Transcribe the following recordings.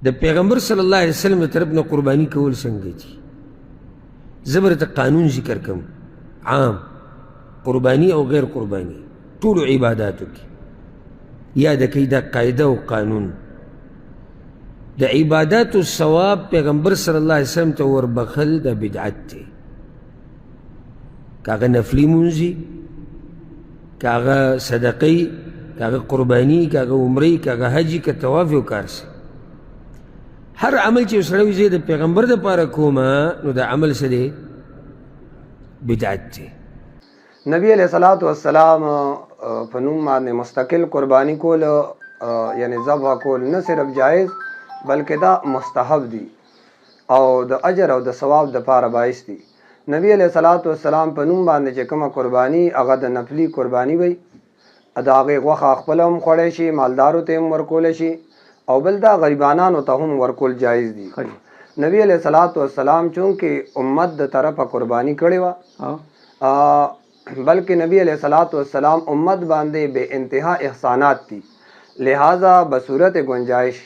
د پیغمبر صلی الله علیه وسلم د طرف نه قرباني کول څنګه دي؟ زه به درته قانون ذکر کوم، عام قرباني او غیر قرباني ټولو عباداتو کې یاد کړئ دا قاعده او قانون. د عباداتو ثواب پیغمبر صلی الله علیه وسلم ته وربخل د بدعت دی، کاغه نفلی مونځي، کاغه صدقې، کاغه قرباني، کاغه عمرې، کاغه حجي، که طواف او کار سي. هر عمل چې سړی وي زه د پیغمبر دپاره کومه نو د عمل څه دی؟ بدعت دی. نبی علیہ الصلوۃ والسلام په نوم باندې مستقل قربانی کول یعنی ذبح کول نه صرف جایز بلکې دا مستحب دي او د اجر او د ثواب د پاره باعث دي. نبی علیہ الصلوۃ والسلام په نوم باندې چې کومه قربانی هغه د نفلی قربانی وي، دا هغې غوښه خپله هم خوړی شي، مالدارو ته هم ورکولی شي او بل دا غریبانانو ته هم ورکول جایز دي. نبی علیہ الصلوۃ والسلام چونکې امت د طرفه قربانی کړې وه، بلکې نبی علیہ الصلوۃ والسلام امت باندې بے انتہا احسانات دي، لہذا بصورت گنجائش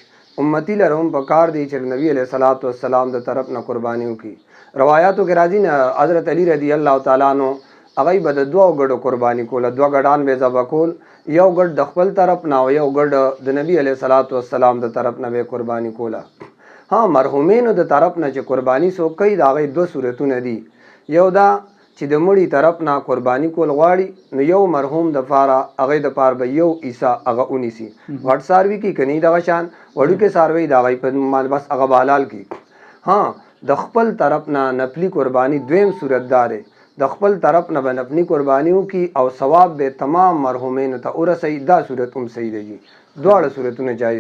امتی لرهم پکار دی چې نبی علیہ الصلوۃ والسلام د طرف نه قربانی وکړي. روایاتو کې راځي نه حضرت علی رضی الله تعالی عنہ هغه به د دوه ګډو قربانی کوله، دوه ګډان به ذبح کول، یو ګډ د خپل طرف نه او یو ګډ د نبی علیہ الصلوۃ والسلام د طرف نه به قربانی کوله. ها مرحومینو د طرف نه چې قربانی سو کوي دا غي دوه صورتونه دي، یو دا چې د مړي طرف نه قربانی کول غواړي نو یو مرحوم د پاره هغه د پاره به یو عیسی هغه اونیسی غټ ساروي کی کني دغه شان وړو کې ساروي دا غي په مال بس هغه حلال کی. ها د خپل طرف نه نفلی قربانی دویم صورت دار د خپل طرف نه نفلی قربانیو کی او ثواب به تمام مرحومین ته ورسي، دا صورت هم صحیح دی، دواړه صورتونه جایز